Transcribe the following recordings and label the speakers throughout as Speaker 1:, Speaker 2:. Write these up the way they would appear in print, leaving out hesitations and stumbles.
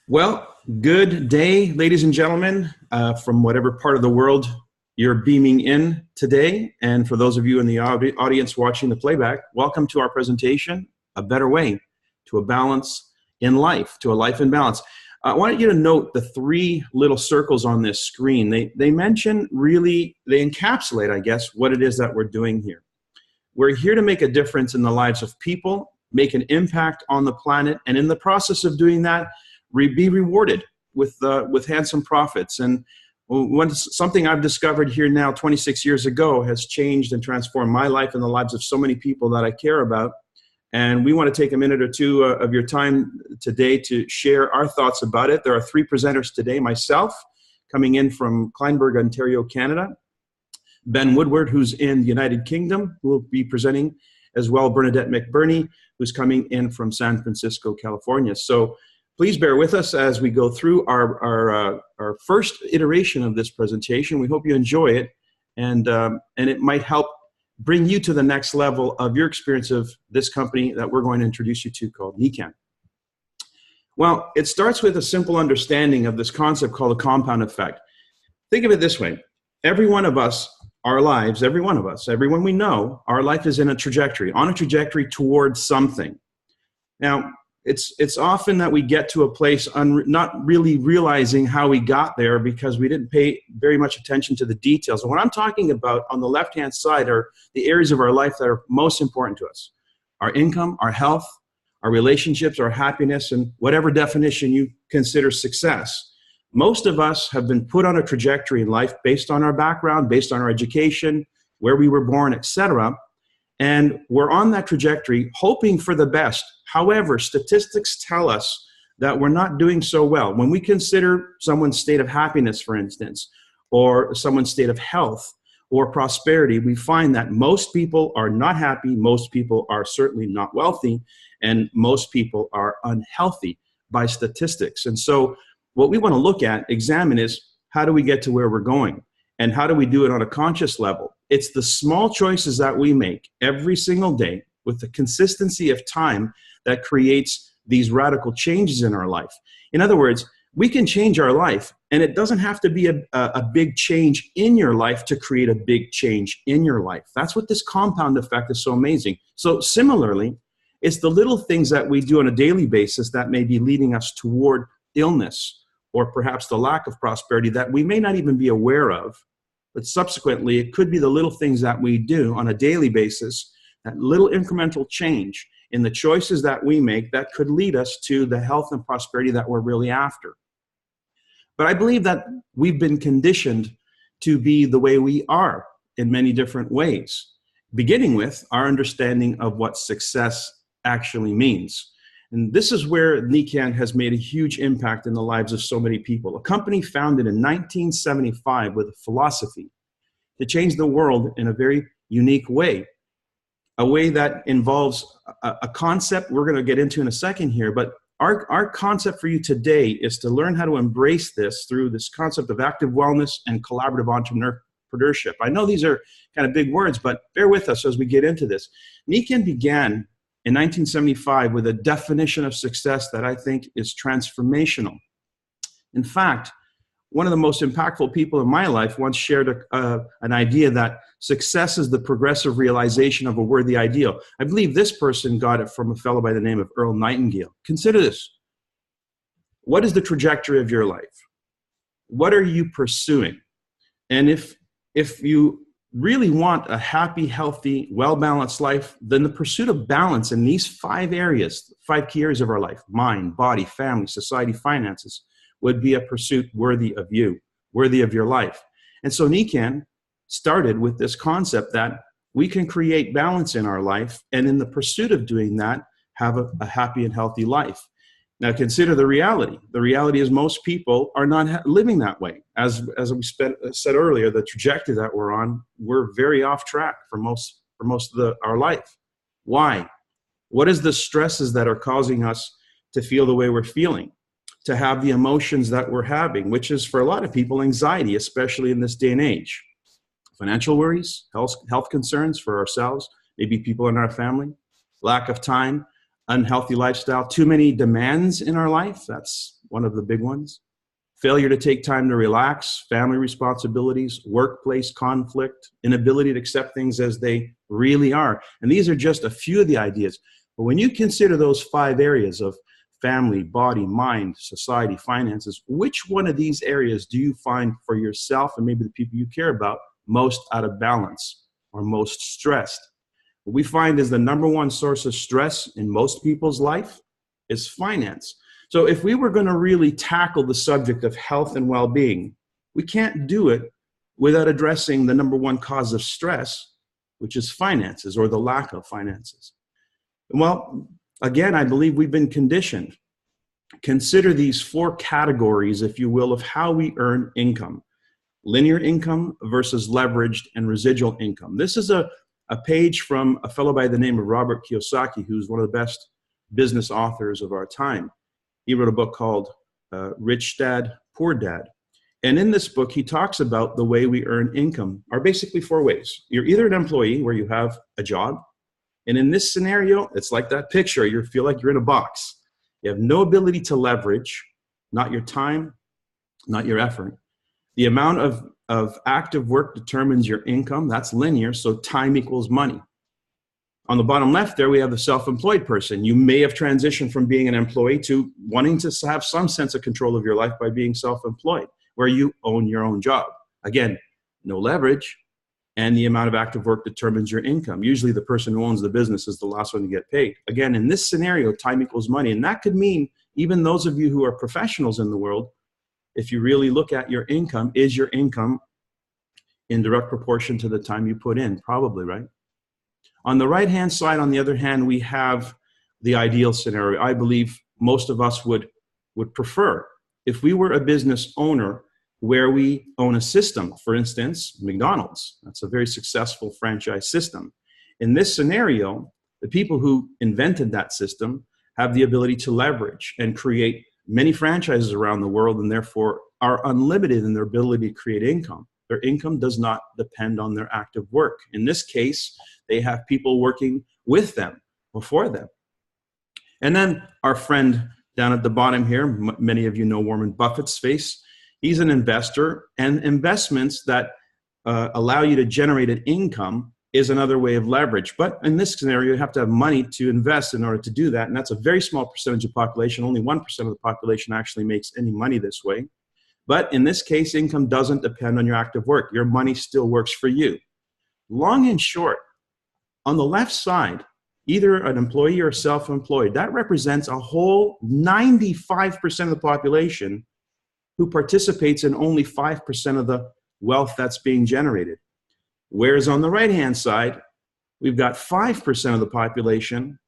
Speaker 1: Well, good day, ladies and gentlemen, from whatever part of the world you're beaming in today. And for those of you in the audience watching the playback, welcome to our presentation, A Better Way to a Balance in Life, to a Life in Balance. I wanted you to note the three little circles on this screen. They mention really, they encapsulate, I guess, what it is that we're doing here. We're here to make a difference in the lives of people, make an impact on the planet, and in the process of doing that, be rewarded with handsome profits. And something I've discovered here now 26 years ago has changed and transformed my life and the lives of so many people that I care about. And we want to take a minute or two of your time today to share our thoughts about it. There are three presenters today, myself, coming in from Kleinburg, Ontario, Canada. Ben Woodward, who's in the United Kingdom, who will be presenting, as well Bernadette McBurney, who's coming in from San Francisco, California. So please bear with us as we go through our first iteration of this presentation. We hope you enjoy it, and it might help bring you to the next level of your experience of this company that we're going to introduce you to, called Nikken. Well, it starts with a simple understanding of this concept called the compound effect. Think of it this way. Every one of us, our lives, every one of us, everyone we know, our life is in a trajectory, on a trajectory towards something. Now, it's often that we get to a place not really realizing how we got there because we didn't pay very much attention to the details. And what I'm talking about on the left-hand side are the areas of our life that are most important to us. Our income, our health, our relationships, our happiness, and whatever definition you consider success. Most of us have been put on a trajectory in life based on our background, based on our education, where we were born, etc. And we're on that trajectory hoping for the best. However, statistics tell us that we're not doing so well. When we consider someone's state of happiness, for instance, or someone's state of health or prosperity, we find that most people are not happy, most people are certainly not wealthy, and most people are unhealthy by statistics. And so what we want to look at, examine, is how do we get to where we're going? And how do we do it on a conscious level? It's the small choices that we make every single day with the consistency of time that creates these radical changes in our life. In other words, we can change our life, and it doesn't have to be a big change in your life to create a big change in your life. That's what this compound effect is so amazing. So similarly, it's the little things that we do on a daily basis that may be leading us toward illness or perhaps the lack of prosperity that we may not even be aware of. But subsequently, it could be the little things that we do on a daily basis, that little incremental change in the choices that we make that could lead us to the health and prosperity that we're really after. But I believe that we've been conditioned to be the way we are in many different ways, beginning with our understanding of what success actually means. And this is where Nikken has made a huge impact in the lives of so many people. A company founded in 1975 with a philosophy to change the world in a very unique way, a way that involves a concept we're going to get into in a second here. But our concept for you today is to learn how to embrace this through this concept of active wellness and collaborative entrepreneurship. I know these are kind of big words, but bear with us as we get into this. Nikken began in 1975 with a definition of success that I think is transformational. In fact, one of the most impactful people in my life once shared an idea that success is the progressive realization of a worthy ideal. I believe this person got it from a fellow by the name of Earl Nightingale. Consider this. What is the trajectory of your life? What are you pursuing? And if you really want a happy, healthy, well-balanced life, then the pursuit of balance in these 5 areas, 5 key areas of our life, mind, body, family, society, finances, would be a pursuit worthy of you, worthy of your life. And so Nikken started with this concept that we can create balance in our life, and in the pursuit of doing that, have a happy and healthy life. Now consider the reality. The reality is most people are not living that way. As we said earlier, the trajectory that we're on, we're very off track for most of our life. Why? What is the stresses that are causing us to feel the way we're feeling, to have the emotions that we're having, which is for a lot of people anxiety, especially in this day and age. Financial worries, health concerns for ourselves, maybe people in our family, lack of time, unhealthy lifestyle, too many demands in our life. That's one of the big ones. Failure to take time to relax, family responsibilities, workplace conflict, inability to accept things as they really are. And these are just a few of the ideas. But when you consider those 5 areas of family, body, mind, society, finances, which one of these areas do you find for yourself and maybe the people you care about most out of balance or most stressed? What we find is the number one source of stress in most people's life is finance. So if we were going to really tackle the subject of health and well-being, we can't do it without addressing the number one cause of stress, which is finances or the lack of finances. Well, again, I believe we've been conditioned. Consider these 4 categories, if you will, of how we earn income. Linear income versus leveraged and residual income. This is a page from a fellow by the name of Robert Kiyosaki, who's one of the best business authors of our time. He wrote a book called Rich Dad, Poor Dad. And in this book, he talks about the way we earn income are basically 4 ways. You're either an employee where you have a job. And in this scenario, it's like that picture. You feel like you're in a box. You have no ability to leverage, not your time, not your effort. The amount of active work determines your income. That's linear, so time equals money. On the bottom left there, we have the self-employed person. You may have transitioned from being an employee to wanting to have some sense of control of your life by being self-employed, where you own your own job. Again, no leverage, and the amount of active work determines your income. Usually the person who owns the business is the last one to get paid. Again, in this scenario, time equals money. And that could mean even those of you who are professionals in the world, if you really look at your income, is your income in direct proportion to the time you put in? Probably, right? On the right-hand side, on the other hand, we have the ideal scenario. I believe most of us would prefer if we were a business owner where we own a system. For instance, McDonald's. That's a very successful franchise system. In this scenario, the people who invented that system have the ability to leverage and create many franchises around the world, and therefore are unlimited in their ability to create income. Their income does not depend on their active work. In this case, they have people working with them or for them. And then our friend down at the bottom here, many of you know Warren Buffett's face. He's an investor, and investments that allow you to generate an income is another way of leverage. But in this scenario, you have to have money to invest in order to do that. And that's a very small percentage of the population. Only 1% of the population actually makes any money this way. But in this case, income doesn't depend on your active work. Your money still works for you. Long and short, on the left side, either an employee or self-employed, that represents a whole 95% of the population who participates in only 5% of the wealth that's being generated. Whereas on the right-hand side, we've got 5% of the population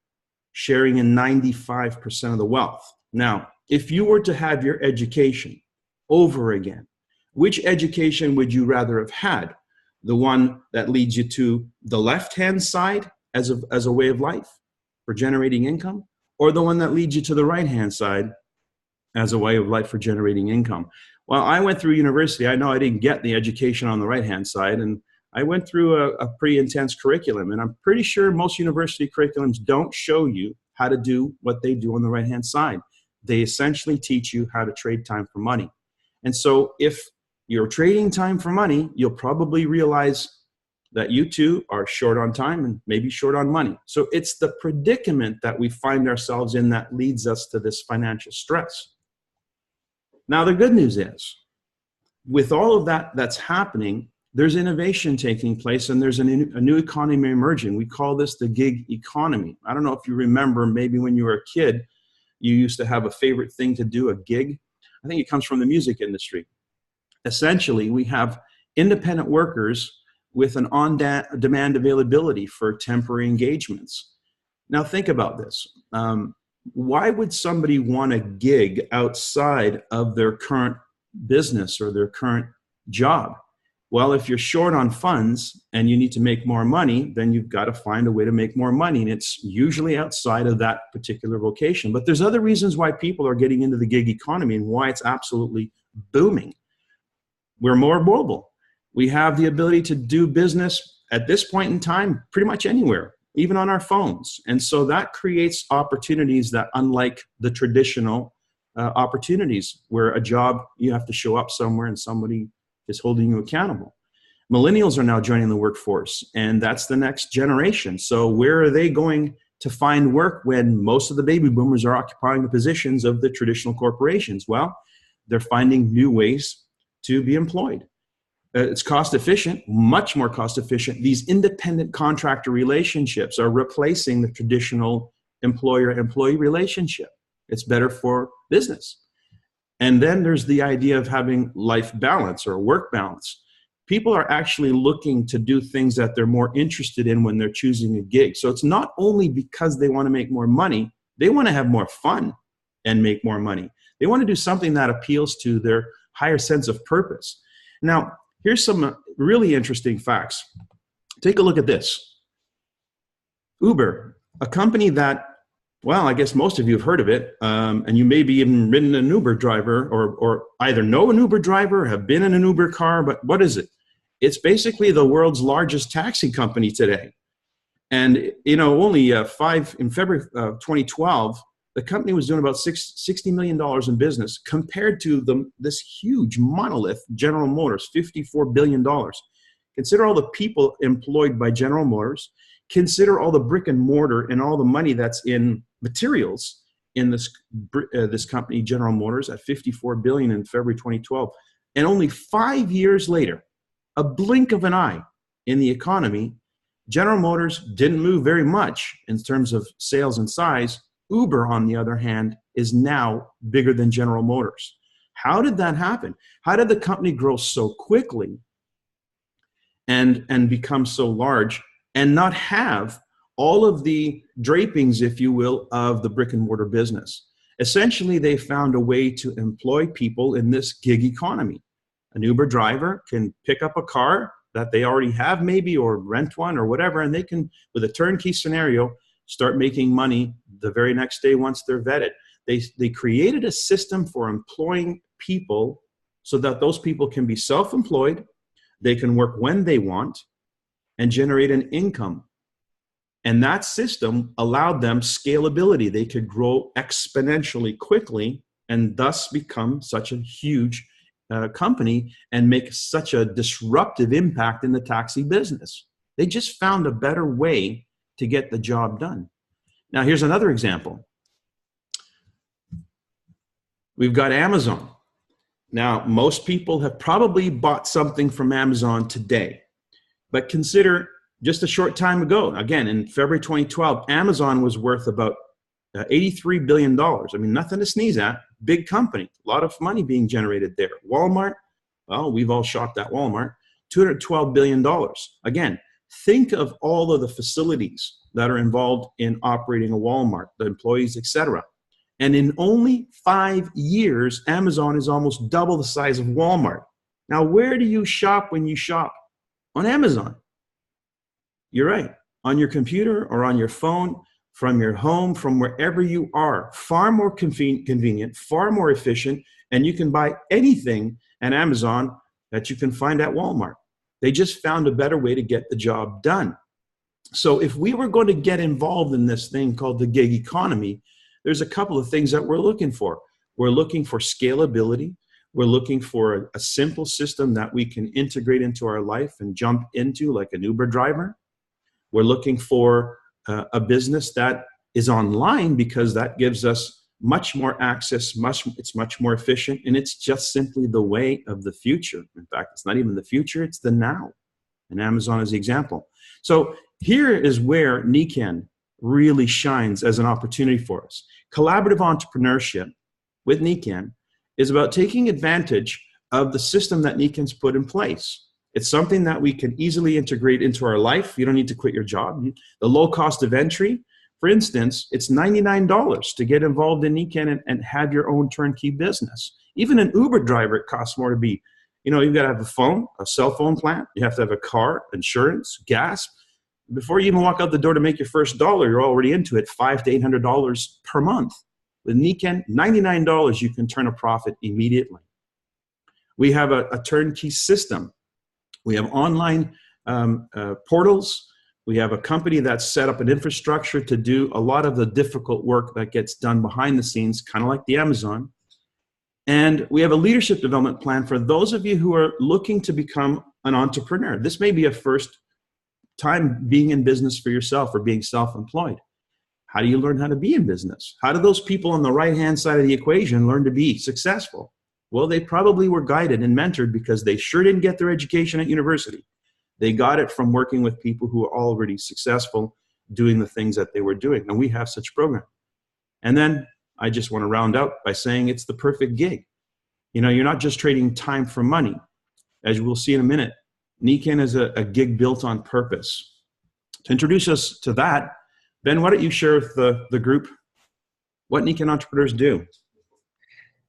Speaker 1: sharing in 95% of the wealth. Now, if you were to have your education over again, which education would you rather have had? The one that leads you to the left-hand side as a way of life for generating income, or the one that leads you to the right-hand side as a way of life for generating income? Well, I went through university. I know I didn't get the education on the right-hand side, and I went through a pretty intense curriculum, and I'm pretty sure most university curriculums don't show you how to do what they do on the right-hand side. They essentially teach you how to trade time for money. And so if you're trading time for money, you'll probably realize that you too are short on time and maybe short on money. So it's the predicament that we find ourselves in that leads us to this financial stress. Now, the good news is, with all of that that's happening, there's innovation taking place, and there's a new economy emerging. We call this the gig economy. I don't know if you remember, maybe when you were a kid, you used to have a favorite thing to do, a gig. I think it comes from the music industry. Essentially, we have independent workers with an on-demand availability for temporary engagements. Now, think about this. Why would somebody want a gig outside of their current business or their current job? Well, if you're short on funds and you need to make more money, then you've got to find a way to make more money. And it's usually outside of that particular vocation. But there's other reasons why people are getting into the gig economy and why it's absolutely booming. We're more mobile. We have the ability to do business at this point in time pretty much anywhere, even on our phones. And so that creates opportunities that, unlike the traditional opportunities where a job, you have to show up somewhere and somebody is holding you accountable. Millennials are now joining the workforce, and that's the next generation. So where are they going to find work when most of the baby boomers are occupying the positions of the traditional corporations? Well, they're finding new ways to be employed. It's cost efficient, much more cost efficient. These independent contractor relationships are replacing the traditional employer-employee relationship. It's better for business. And then there's the idea of having life balance or work balance. People are actually looking to do things that they're more interested in when they're choosing a gig. So it's not only because they want to make more money, they want to have more fun and make more money. They want to do something that appeals to their higher sense of purpose. Now, here's some really interesting facts. Take a look at this. Uber, a company that, well, I guess most of you have heard of it, and you may be even ridden an Uber driver or either know an Uber driver or have been in an Uber car, but what is it? It's basically the world's largest taxi company today. And, you know, only in February of 2012, the company was doing about $60 million in business compared to this huge monolith, General Motors, $54 billion. Consider all the people employed by General Motors. Consider all the brick and mortar and all the money that's in materials in this company, General Motors, at $54 billion in February 2012. And only 5 years later, a blink of an eye in the economy, General Motors didn't move very much in terms of sales and size. Uber, on the other hand, is now bigger than General Motors. How did that happen? How did the company grow so quickly and become so large and not have all of the drapings, if you will, of the brick and mortar business? Essentially, they found a way to employ people in this gig economy. An Uber driver can pick up a car that they already have maybe, or rent one or whatever, and they can, with a turnkey scenario, start making money the very next day once they're vetted. They created a system for employing people so that those people can be self-employed, they can work when they want, and generate an income. And that system allowed them scalability. They could grow exponentially quickly and thus become such a huge company and make such a disruptive impact in the taxi business. They just found a better way to get the job done. Now, here's another example. We've got Amazon. Now, most people have probably bought something from Amazon today, but consider just a short time ago, again, in February 2012, Amazon was worth about $83 billion. I mean, nothing to sneeze at. Big company, a lot of money being generated there. Walmart, well, we've all shopped at Walmart, $212 billion. Again, think of all of the facilities that are involved in operating a Walmart, the employees, etc. And in only 5 years, Amazon is almost double the size of Walmart. Now, where do you shop when you shop? On Amazon. You're right. On your computer or on your phone, from your home, from wherever you are. Far more convenient, far more efficient, and you can buy anything at Amazon that you can find at Walmart. They just found a better way to get the job done. So if we were going to get involved in this thing called the gig economy, there's a couple of things that we're looking for. We're looking for scalability. We're looking for a simple system that we can integrate into our life and jump into like an Uber driver. We're looking for a business that is online because that gives us much more access, it's much more efficient, and it's just simply the way of the future. In fact, it's not even the future, it's the now. And Amazon is the example. So here is where Nikken really shines as an opportunity for us. Collaborative entrepreneurship with Nikken is about taking advantage of the system that Nikken's put in place. It's something that we can easily integrate into our life. You don't need to quit your job. The low cost of entry, for instance, it's $99 to get involved in Nikken and have your own turnkey business. Even an Uber driver, it costs more to be. You know, you've got to have a phone, a cell phone plan. You have to have a car, insurance, gas. Before you even walk out the door to make your first dollar, you're already into it, $500 to $800 per month. With Nikken, $99, you can turn a profit immediately. We have a turnkey system. We have online portals. We have a company that's set up an infrastructure to do a lot of the difficult work that gets done behind the scenes, kind of like the Amazon. And we have a leadership development plan for those of you who are looking to become an entrepreneur. This may be a first time being in business for yourself or being self-employed. How do you learn how to be in business? How do those people on the right-hand side of the equation learn to be successful? Well, they probably were guided and mentored because they sure didn't get their education at university. They got it from working with people who are already successful doing the things that they were doing. And we have such program. And then I just want to round out by saying it's the perfect gig. You know, you're not just trading time for money. As we'll see in a minute, Nikken is a gig built on purpose. To introduce us to that, Ben, why don't you share with the group what Nikken entrepreneurs do?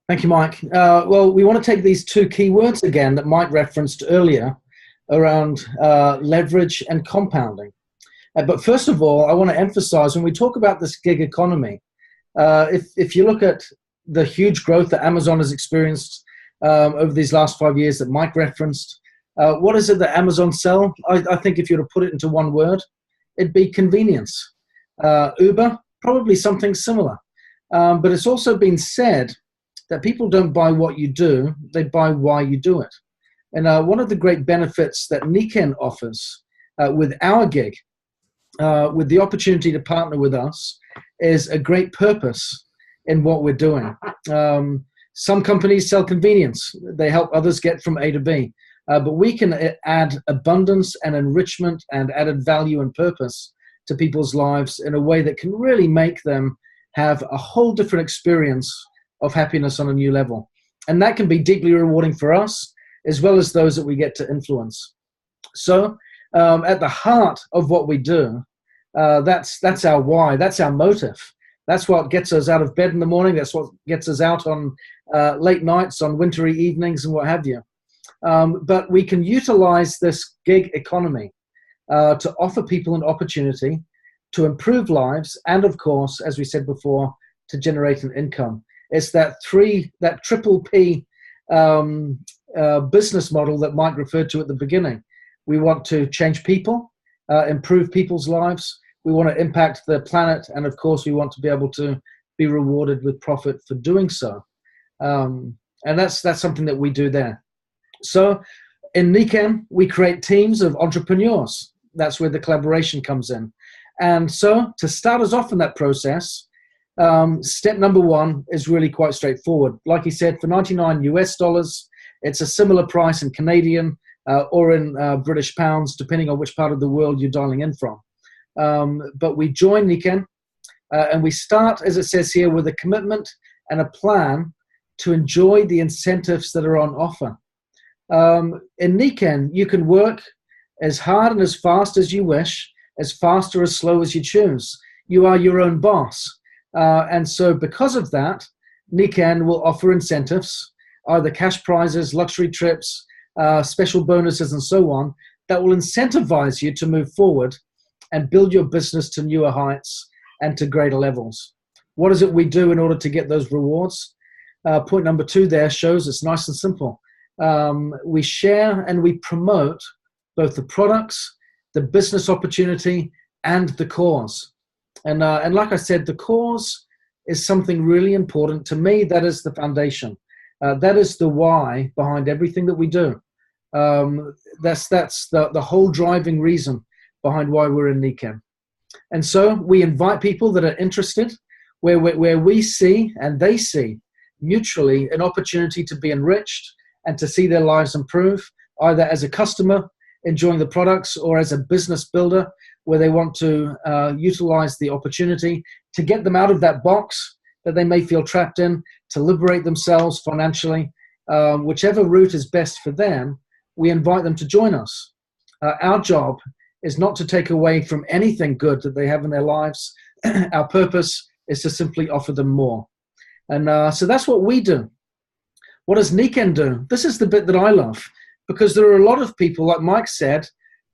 Speaker 2: Thank you, Mike. Well, we want to take these two key words again that Mike referenced earlier around leverage and compounding. But first of all, I want to emphasize when we talk about this gig economy, if you look at the huge growth that Amazon has experienced over these last 5 years that Mike referenced, what is it that Amazon sell? I think if you were to put it into one word, it'd be convenience. Uber, probably something similar. But it's also been said that people don't buy what you do, they buy why you do it. And one of the great benefits that Nikken offers with our gig, with the opportunity to partner with us, is a great purpose in what we're doing. Some companies sell convenience. They help others get from A to B. But we can add abundance and enrichment and added value and purpose to people's lives in a way that can really make them have a whole different experience of happiness on a new level. And that can be deeply rewarding for us, as well as those that we get to influence. So at the heart of what we do, that's our why, that's our motive. That's what gets us out of bed in the morning. That's what gets us out on late nights, on wintry evenings and what have you. But we can utilize this gig economy to offer people an opportunity to improve lives and, of course, as we said before, to generate an income. It's that triple P business model that Mike referred to at the beginning. We want to change people, improve people's lives. We want to impact the planet. And, of course, we want to be able to be rewarded with profit for doing so. And that's something that we do there. So in Nikken, we create teams of entrepreneurs. That's where the collaboration comes in. And so to start us off in that process, step number one is really quite straightforward. Like he said, for $99 US, it's a similar price in Canadian or in British pounds, depending on which part of the world you're dialing in from. But we join Nikken and we start, as it says here, with a commitment and a plan to enjoy the incentives that are on offer. In Nikken, you can work as hard and as fast as you wish, as fast or as slow as you choose. You are your own boss. And so because of that, Nikken will offer incentives, either cash prizes, luxury trips, special bonuses, and so on, that will incentivize you to move forward and build your business to newer heights and to greater levels. What is it we do in order to get those rewards? Point number 2 there shows it's nice and simple. We share and we promote both the products, the business opportunity, and the cause. And like I said, the cause is something really important to me. That is the foundation. That is the why behind everything that we do. That's the whole driving reason behind why we're in Nikken. And so we invite people that are interested, where we see and they see mutually an opportunity to be enriched and to see their lives improve, either as a customer enjoying the products or as a business builder where they want to utilize the opportunity to get them out of that box that they may feel trapped in, to liberate themselves financially. Whichever route is best for them, we invite them to join us. Our job is not to take away from anything good that they have in their lives. Our purpose is to simply offer them more. And so that's what we do. What does Nikken do? This is the bit that I love, because there are a lot of people, like Mike said,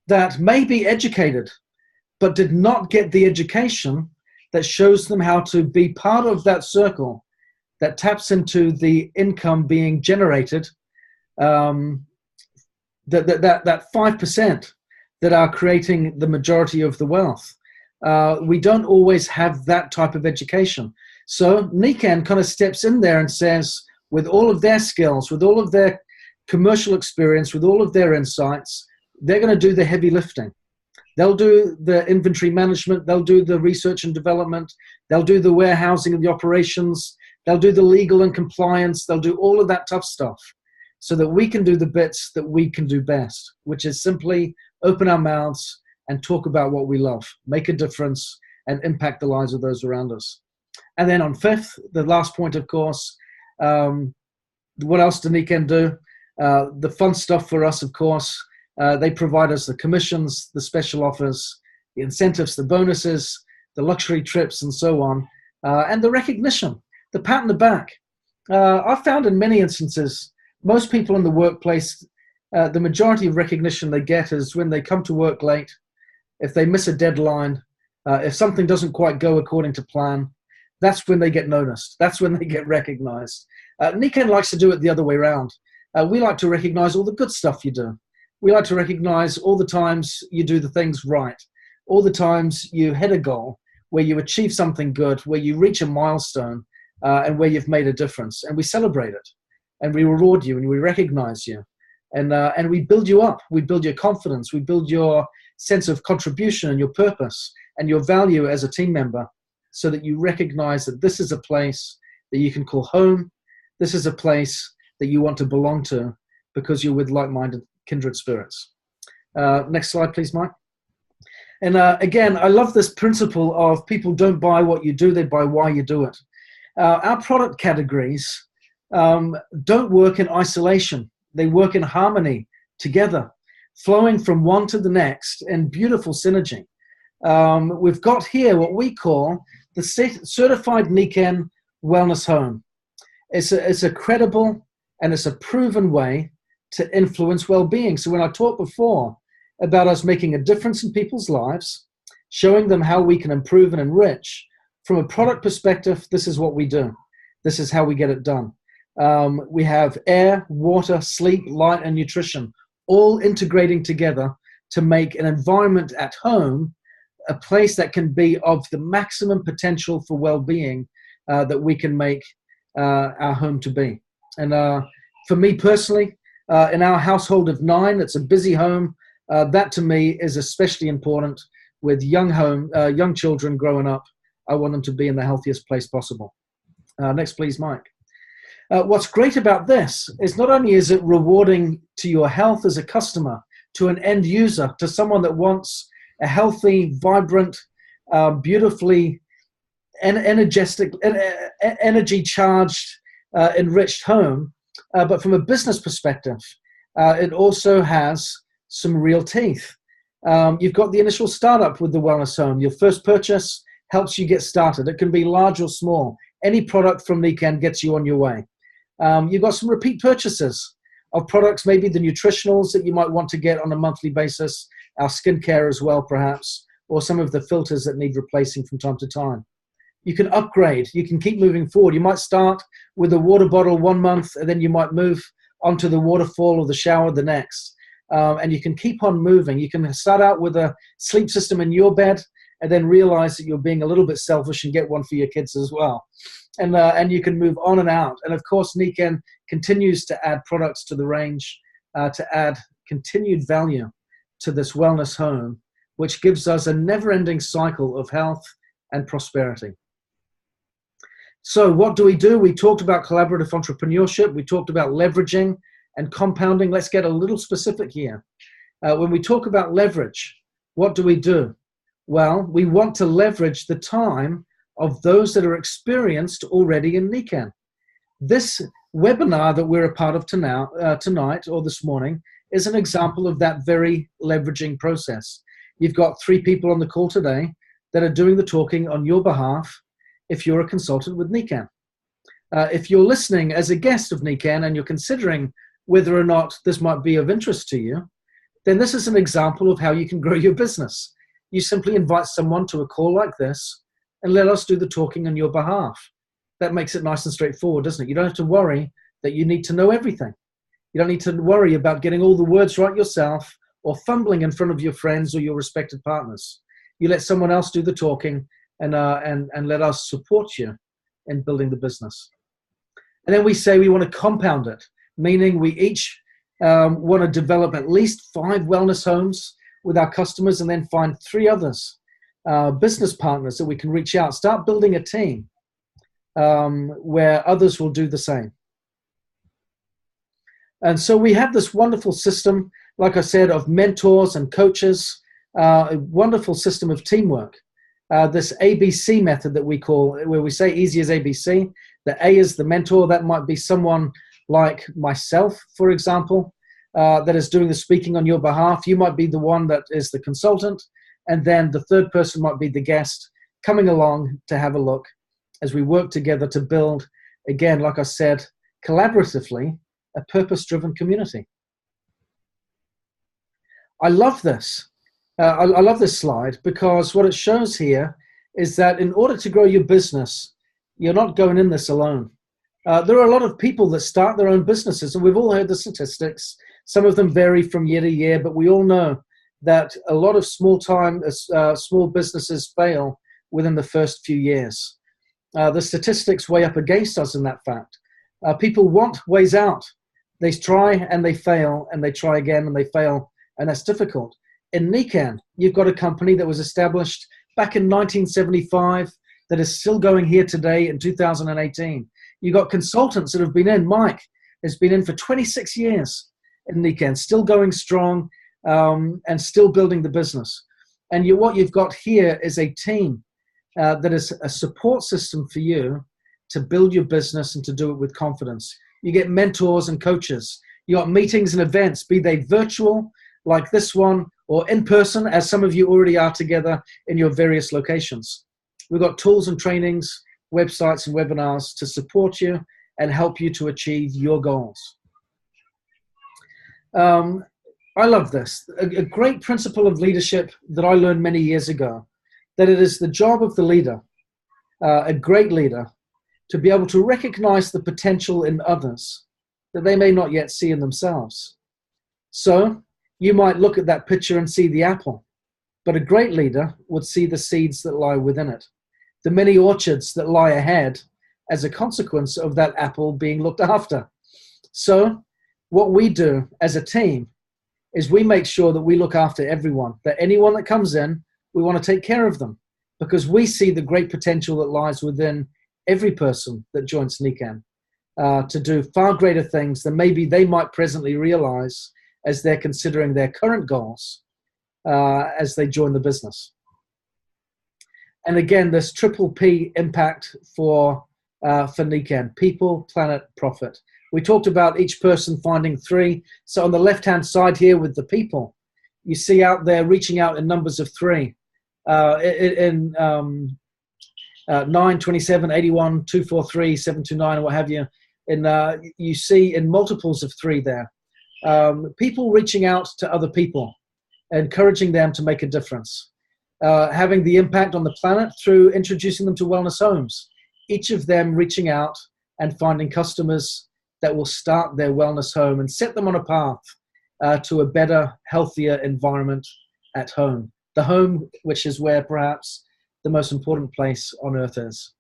Speaker 2: that may be educated, but did not get the education that shows them how to be part of that circle that taps into the income being generated, that 5% that are creating the majority of the wealth. We don't always have that type of education. So Nikken kind of steps in there and says, with all of their skills, with all of their commercial experience, with all of their insights. They're going to do the heavy lifting. They'll do the inventory management. They'll do the research and development. They'll do the warehousing and the operations. They'll do the legal and compliance. They'll do all of that tough stuff so that we can do the bits that we can do best, which is simply open our mouths and talk about what we love, make a difference, and impact the lives of those around us. And then on fifth, the last point, of course, what else do Nikken do? The fun stuff for us, of course, they provide us the commissions, the special offers, the incentives, the bonuses, the luxury trips, and so on, and the recognition, the pat on the back. I've found in many instances, most people in the workplace, the majority of recognition they get is when they come to work late, if they miss a deadline, if something doesn't quite go according to plan. That's when they get noticed. That's when they get recognized. Nikken likes to do it the other way around. We like to recognize all the good stuff you do. We like to recognize all the times you do the things right, all the times you hit a goal, where you achieve something good, where you reach a milestone, and where you've made a difference. And we celebrate it, and we reward you, and we recognize you, and we build you up. We build your confidence. We build your sense of contribution and your purpose and your value as a team member, so that you recognize that this is a place that you can call home. This is a place that you want to belong to because you're with like-minded kindred spirits. Next slide, please, Mike. And again, I love this principle of people don't buy what you do, they buy why you do it. Our product categories don't work in isolation. They work in harmony together, flowing from one to the next in beautiful synergy. We've got here what we call the Certified Nikken Wellness Home. It's a credible and it's a proven way to influence well-being. So when I talked before about us making a difference in people's lives, showing them how we can improve and enrich, from a product perspective, this is what we do. This is how we get it done. We have air, water, sleep, light, and nutrition, all integrating together to make an environment at home a place that can be of the maximum potential for well-being that we can make our home to be. And for me personally, in our household of 9, it's a busy home. That to me is especially important with young children growing up. I want them to be in the healthiest place possible. Next, please, Mike. What's great about this is not only is it rewarding to your health as a customer, to an end user, to someone that wants a healthy, vibrant, beautifully energy-charged, enriched home, but from a business perspective, it also has some real teeth. You've got the initial startup with the wellness home. Your first purchase helps you get started. It can be large or small. Any product from Nikken gets you on your way. You've got some repeat purchases of products, maybe the nutritionals that you might want to get on a monthly basis, our skincare as well, perhaps, or some of the filters that need replacing from time to time. You can upgrade. You can keep moving forward. You might start with a water bottle 1 month, and then you might move onto the waterfall or the shower the next. And you can keep on moving. You can start out with a sleep system in your bed and then realize that you're being a little bit selfish and get one for your kids as well. And you can move on and out. And of course, Nikken continues to add products to the range to add continued value to this wellness home, which gives us a never-ending cycle of health and prosperity. So what do? We talked about collaborative entrepreneurship. We talked about leveraging and compounding. Let's get a little specific here. When we talk about leverage, what do? Well, we want to leverage the time of those that are experienced already in Nikken. This webinar that we're a part of tonight or this morning is an example of that very leveraging process. You've got 3 people on the call today that are doing the talking on your behalf if you're a consultant with Nikken. If you're listening as a guest of Nikken and you're considering whether or not this might be of interest to you, then this is an example of how you can grow your business. You simply invite someone to a call like this and let us do the talking on your behalf. That makes it nice and straightforward, doesn't it? You don't have to worry that you need to know everything. You don't need to worry about getting all the words right yourself or fumbling in front of your friends or your respected partners. You let someone else do the talking and let us support you in building the business. And then we say we want to compound it, meaning we each want to develop at least 5 wellness homes with our customers, and then find 3 others, business partners that we can reach out, start building a team where others will do the same. And so we have this wonderful system, like I said, of mentors and coaches, a wonderful system of teamwork. This ABC method that we call, where we say easy as ABC. The A is the mentor. That might be someone like myself, for example, that is doing the speaking on your behalf. You might be the one that is the consultant. And then the third person might be the guest coming along to have a look as we work together to build, again, like I said, collaboratively, a purpose-driven community. I love this. I love this slide because what it shows here is that in order to grow your business, you're not going in this alone. There are a lot of people that start their own businesses, and we've all heard the statistics. Some of them vary from year to year, but we all know that a lot of small businesses fail within the first few years. The statistics weigh up against us in that fact. People want ways out. They try and they fail, and they try again and they fail, and that's difficult. In Nikken, you've got a company that was established back in 1975 that is still going here today in 2018. You've got consultants that have been in. Mike has been in for 26 years in Nikken, still going strong and still building the business. And what you've got here is a team that is a support system for you to build your business and to do it with confidence. You get mentors and coaches. You got meetings and events, be they virtual like this one, or in person, as some of you already are together in your various locations. We've got tools and trainings, websites and webinars to support you and help you to achieve your goals. I love this. A great principle of leadership that I learned many years ago, that it is the job of the leader, a great leader, to be able to recognize the potential in others that they may not yet see in themselves. So you might look at that picture and see the apple, but a great leader would see the seeds that lie within it, the many orchards that lie ahead as a consequence of that apple being looked after. So what we do as a team is we make sure that we look after everyone, that anyone that comes in, we want to take care of them, because we see the great potential that lies within every person that joins Nikken to do far greater things than maybe they might presently realize as they're considering their current goals as they join the business. And again, this triple P impact for Nikken: people, planet, profit. We talked about each person finding 3. So on the left-hand side here with the people, you see out there reaching out in numbers of 3. In 9, 27, 81, 243, 729, what have you. You see in multiples of 3 there. People reaching out to other people, encouraging them to make a difference. Having the impact on the planet through introducing them to wellness homes. Each of them reaching out and finding customers that will start their wellness home and set them on a path to a better, healthier environment at home. The home, which is where perhaps the most important place on earth is.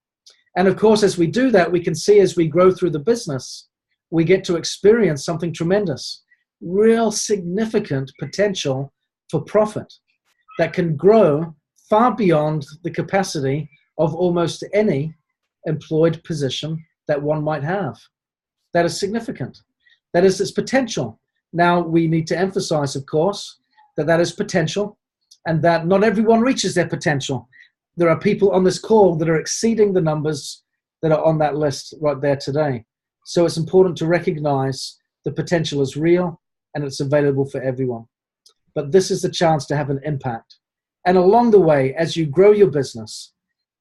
Speaker 2: And of course, as we do that, we can see as we grow through the business, we get to experience something tremendous, real significant potential for profit that can grow far beyond the capacity of almost any employed position that one might have. That is significant. That is its potential. Now, we need to emphasize, of course, that that is potential and that not everyone reaches their potential. There are people on this call that are exceeding the numbers that are on that list right there today. So it's important to recognize the potential is real and it's available for everyone. But this is the chance to have an impact. And along the way, as you grow your business,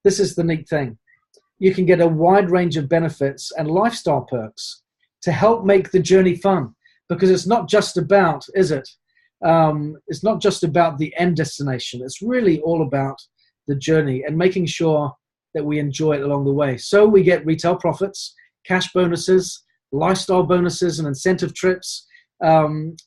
Speaker 2: this is the neat thing. You can get a wide range of benefits and lifestyle perks to help make the journey fun, because it's not just about, is it? It's not just about the end destination. It's really all about the journey and making sure that we enjoy it along the way. So we get retail profits, cash bonuses, lifestyle bonuses, and incentive trips.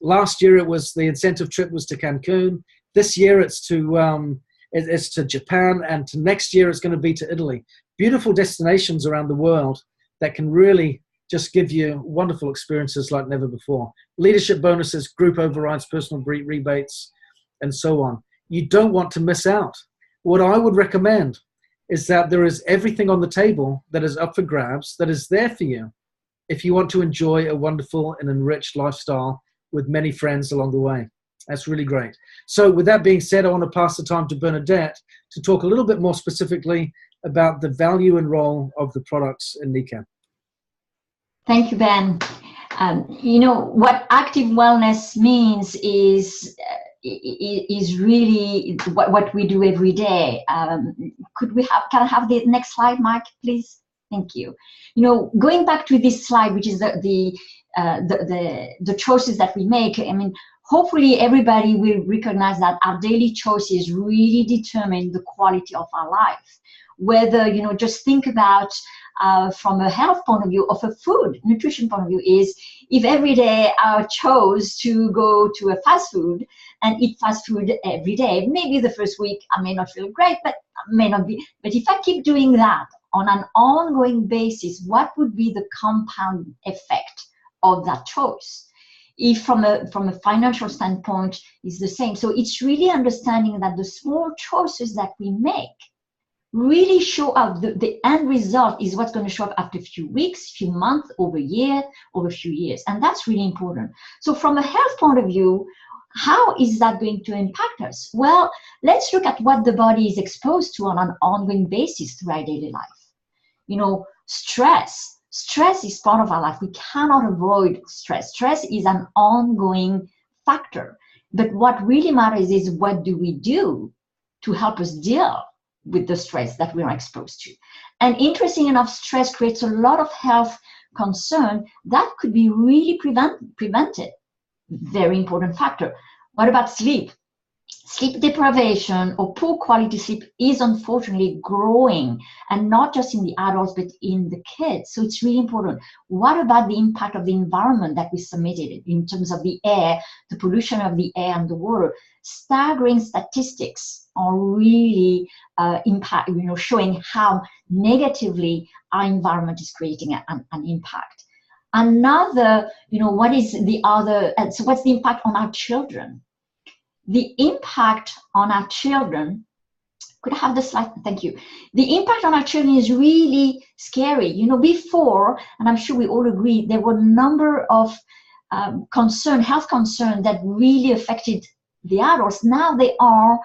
Speaker 2: Last year, the incentive trip was to Cancun. This year, it's to Japan, and next year, it's going to be to Italy. Beautiful destinations around the world that can really just give you wonderful experiences like never before. Leadership bonuses, group overrides, personal rebates, and so on. You don't want to miss out. What I would recommend is that there is everything on the table that is up for grabs, that is there for you if you want to enjoy a wonderful and enriched lifestyle with many friends along the way. That's really great. So with that being said, I want to pass the time to Bernadette to talk a little bit more specifically about the value and role of the products in Nikken.
Speaker 3: Thank you, Ben. You know, what active wellness means is really what we do every day. Can I have the next slide, Mike, please? Thank you. You know, going back to this slide, which is the choices that we make. I mean, hopefully everybody will recognize that our daily choices really determine the quality of our life. Whether, you know, just think about from a health point of view, of a food, nutrition point of view, is if every day I chose to go to a fast food and eat fast food every day, maybe the first week I may not feel great, but may not be. But if I keep doing that on an ongoing basis, what would be the compound effect of that choice? If from a financial standpoint is the same. So it's really understanding that the small choices that we make really show up. The end result is what's going to show up after a few weeks, few months, over a year, over a few years. And that's really important. So from a health point of view, how is that going to impact us? Well, let's look at what the body is exposed to on an ongoing basis through our daily life. You know, stress is part of our life. We cannot avoid stress. Stress is an ongoing factor. But what really matters is what do we do to help us deal with the stress that we are exposed to. And interesting enough, stress creates a lot of health concern that could be really prevented. Very important factor. What about sleep? Sleep deprivation or poor quality sleep is unfortunately growing, and not just in the adults, but in the kids. So it's really important. What about the impact of the environment that we submitted in terms of the air, the pollution of the air and the water? Staggering statistics are really impact, you know, showing how negatively our environment is creating an impact. Another, you know, what is the other? So what's the impact on our children? The impact on our children, could I have the slide? Thank you. The impact on our children is really scary. You know, before, and I'm sure we all agree, there were a number of health concerns that really affected the adults. Now they are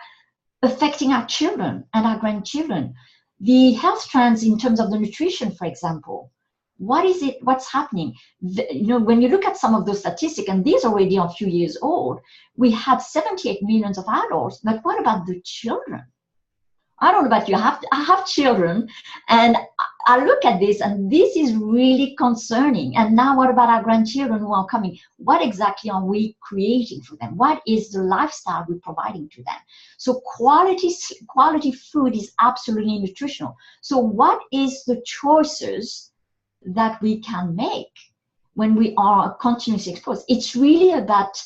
Speaker 3: affecting our children and our grandchildren. The health trends in terms of the nutrition, for example, what's happening? You know, when you look at some of those statistics, and these are already a few years old, we had 78 million of adults, but what about the children? I don't know about you, I have children, and I look at this, and this is really concerning. And now what about our grandchildren who are coming? What exactly are we creating for them? What is the lifestyle we're providing to them? So quality food is absolutely nutritional. So what is the choices that we can make when we are continuously exposed? It's really about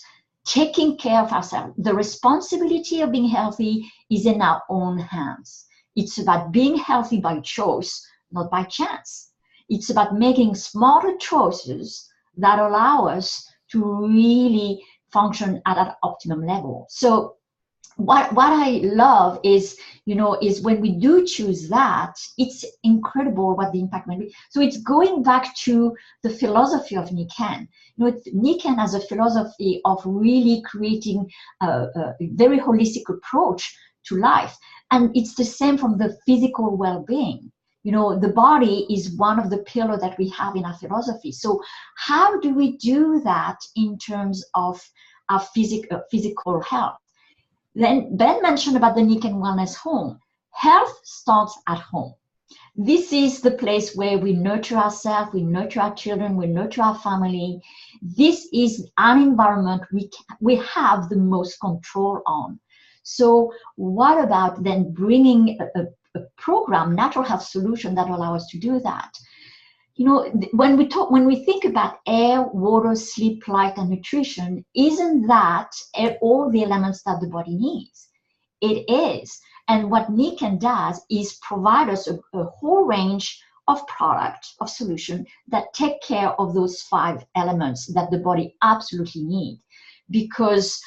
Speaker 3: taking care of ourselves. The responsibility of being healthy is in our own hands. It's about being healthy by choice, not by chance. It's about making smarter choices that allow us to really function at an optimum level. So what I love is, you know, is when we do choose that, it's incredible what the impact may be. So it's going back to the philosophy of Nikken. You know, Nikken has a philosophy of really creating a very holistic approach to life. And it's the same from the physical well-being. You know, the body is one of the pillars that we have in our philosophy. So how do we do that in terms of our physical health? Then Ben mentioned about the Nikken Wellness Home. Health starts at home. This is the place where we nurture ourselves, we nurture our children, we nurture our family. This is an environment we have the most control on. So what about then bringing a program, natural health solution that allow us to do that? You know, when we think about air, water, sleep, light, and nutrition, isn't that all the elements that the body needs? It is. And what Nikken does is provide us a whole range of product, of solution that take care of those 5 elements that the body absolutely needs. Because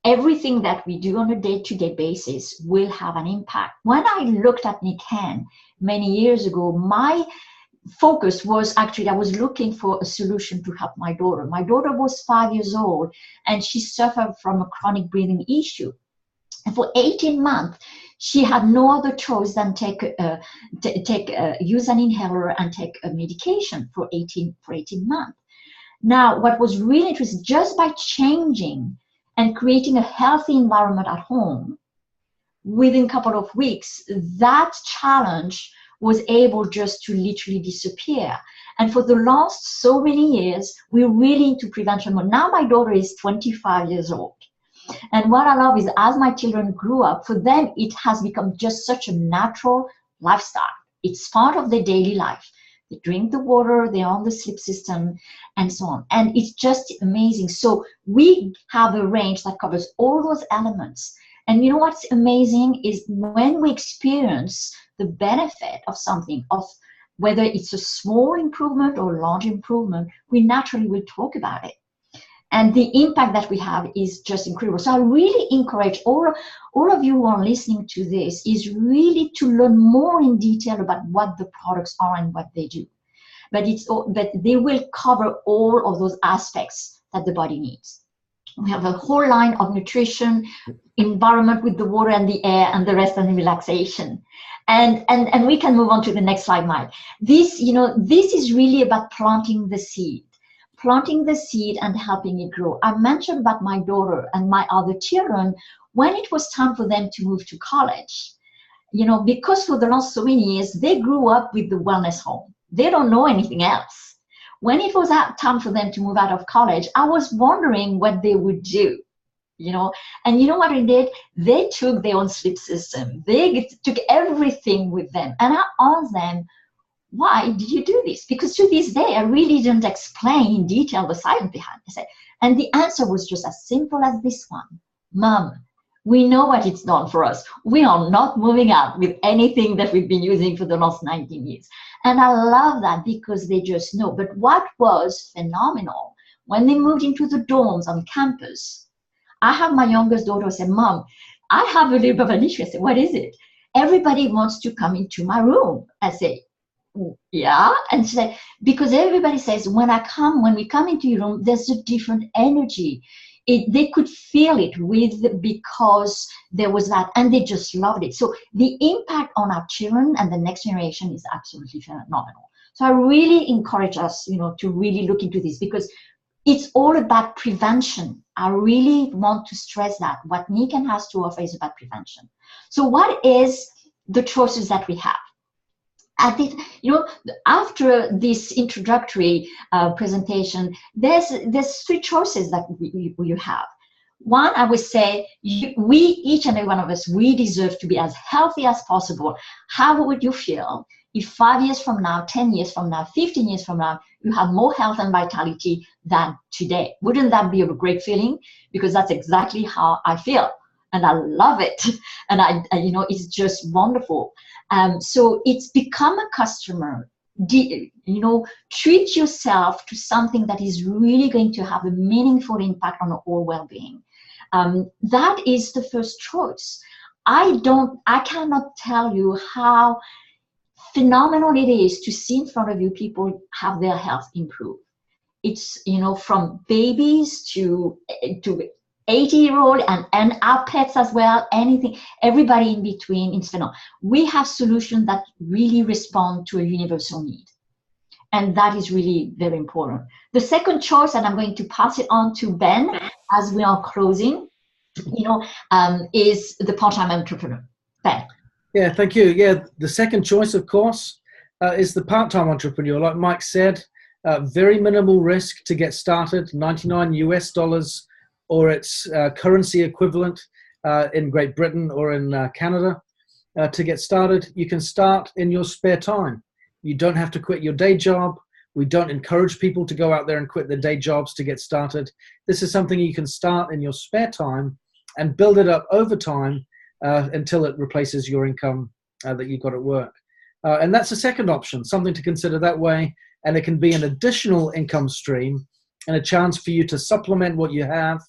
Speaker 3: everything that we do on a day-to-day basis will have an impact. When I looked at Nikken many years ago, my focus was actually, I was looking for a solution to help my daughter. My daughter was 5 years old and she suffered from a chronic breathing issue. And for 18 months, she had no other choice than use an inhaler and take a medication for 18 months. Now, what was really interesting, just by changing and creating a healthy environment at home, within a couple of weeks, that challenge was able just to literally disappear. And for the last so many years, we're really into prevention mode. Now my daughter is 25 years old. And what I love is as my children grew up, for them, it has become just such a natural lifestyle. It's part of their daily life. They drink the water, they're on the sleep system, and so on. And it's just amazing. So we have a range that covers all those elements. And you know what's amazing is when we experience the benefit of something, of whether it's a small improvement or large improvement, we naturally will talk about it. And the impact that we have is just incredible. So I really encourage all of you who are listening to this is really to learn more in detail about what the products are and what they do. But they will cover all of those aspects that the body needs. We have a whole line of nutrition, environment with the water and the air, and the rest and the relaxation. And we can move on to the next slide, Mike. This is really about planting the seed. Planting the seed and helping it grow. I mentioned about my daughter and my other children when it was time for them to move to college. Because for the last so many years, they grew up with the wellness home. They don't know anything else. When it was time for them to move out of college, I was wondering what they would do. And you know what they did? They took their own sleep system. They took everything with them. And I asked them, why did you do this? Because to this day, I really didn't explain in detail the science behind it. And the answer was just as simple as this one. Mom, we know what it's done for us. We are not moving out with anything that we've been using for the last 19 years. And I love that because they just know. But what was phenomenal, when they moved into the dorms on campus, I have my youngest daughter say, Mom, I have a little bit of an issue. I said, what is it? Everybody wants to come into my room. I say, yeah. And she said, because everybody says when we come into your room, there's a different energy. They could feel it because there was that, and they just loved it. So the impact on our children and the next generation is absolutely phenomenal. So I really encourage us, to really look into this because it's all about prevention. I really want to stress that what Nikken has to offer is about prevention. So what is the choices that we have? After this introductory presentation, there's 3 choices that you have. One, I would say, we, each and every one of us, we deserve to be as healthy as possible. How would you feel if 5 years from now, 10 years from now, 15 years from now, you have more health and vitality than today? Wouldn't that be a great feeling? Because that's exactly how I feel. And I love it. And it's just wonderful. So it's become a customer. Treat yourself to something that is really going to have a meaningful impact on our well-being. That is the first choice. I cannot tell you how phenomenal it is to see in front of you people have their health improve. It's, from babies to 80-year-old and our pets as well, everybody in between. It's phenomenal. We have solutions that really respond to a universal need. And that is really very important. The second choice, and I'm going to pass it on to Ben as we are closing, is the part-time entrepreneur. Ben.
Speaker 2: Yeah, thank you. Yeah, the second choice, of course, is the part-time entrepreneur. Like Mike said, very minimal risk to get started, $99 US or its currency equivalent in Great Britain or in Canada. To get started, you can start in your spare time. You don't have to quit your day job. We don't encourage people to go out there and quit their day jobs to get started. This is something you can start in your spare time and build it up over time until it replaces your income that you got at work. And that's a second option, something to consider that way. And it can be an additional income stream and a chance for you to supplement what you have,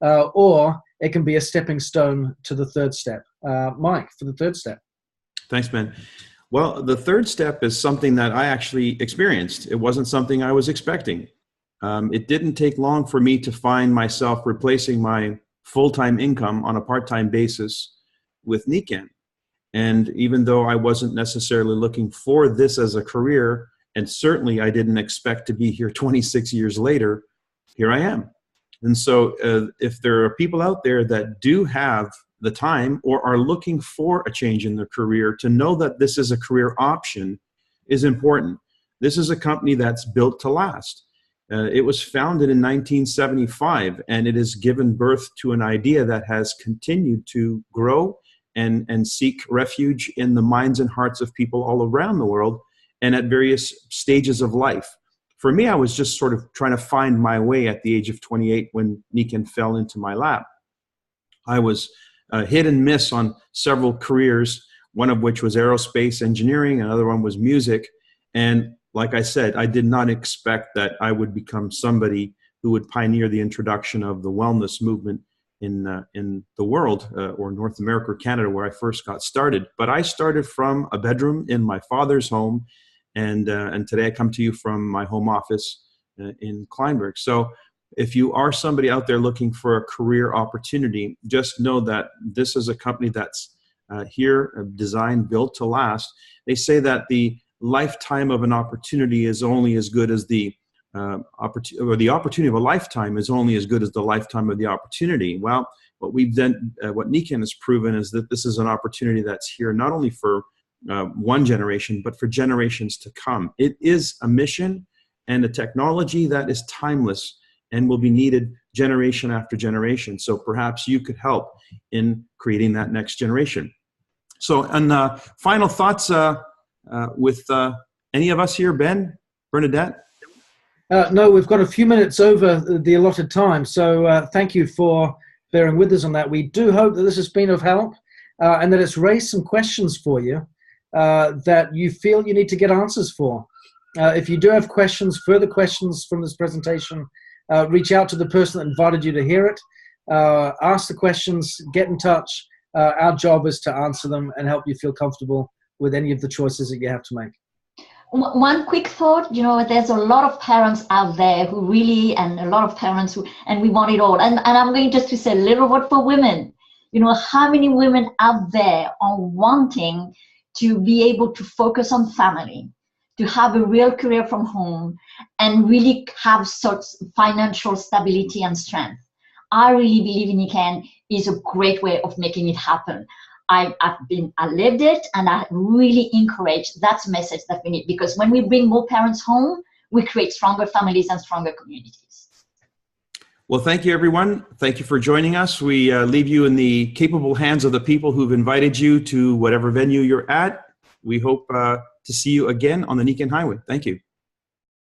Speaker 2: or it can be a stepping stone to the third step. Mike, for the third step.
Speaker 1: Thanks, Ben. Well, the third step is something that I actually experienced. It wasn't something I was expecting. It didn't take long for me to find myself replacing my full-time income on a part-time basis with Nikken. And even though I wasn't necessarily looking for this as a career, and certainly I didn't expect to be here 26 years later, here I am. And so if there are people out there that do have the time or are looking for a change in their career, to know that this is a career option is important. This is a company that's built to last. It was founded in 1975, and it has given birth to an idea that has continued to grow and seek refuge in the minds and hearts of people all around the world and at various stages of life. For me, I was just sort of trying to find my way at the age of 28 when Nikken fell into my lap. I was hit and miss on several careers, one of which was aerospace engineering, another one was music. And like I said, I did not expect that I would become somebody who would pioneer the introduction of the wellness movement in the world, or North America or Canada, where I first got started. But I started from a bedroom in my father's home, and today I come to you from my home office in Kleinburg. So if you are somebody out there looking for a career opportunity, just know that this is a company that's here, designed, built to last. They say that the lifetime of an opportunity is only as good as the opportunity of a lifetime is only as good as the lifetime of the opportunity. Well, what we've done, what Nikken has proven is that this is an opportunity that's here not only for one generation, but for generations to come. It is a mission and a technology that is timeless and will be needed generation after generation. So perhaps you could help in creating that next generation. So, and final thoughts with any of us here, Ben, Bernadette?
Speaker 2: No, we've got a few minutes over the allotted time. So thank you for bearing with us on that. We do hope that this has been of help and that it's raised some questions for you that you feel you need to get answers for. If you do have questions, further questions from this presentation, reach out to the person that invited you to hear it. Ask the questions, get in touch. Our job is to answer them and help you feel comfortable with any of the choices that you have to make.
Speaker 3: One quick thought, there's a lot of parents out there who really, and a lot of parents who, and we want it all. And I'm going just to say a little word for women. How many women out there are wanting to be able to focus on family, to have a real career from home, and really have such financial stability and strength? I really believe Nikken is a great way of making it happen. I lived it, and I really encourage that message that we need, because when we bring more parents home, we create stronger families and stronger communities.
Speaker 1: Well, thank you, everyone. Thank you for joining us. We leave you in the capable hands of the people who've invited you to whatever venue you're at. We hope to see you again on the Nikken Highway. Thank you.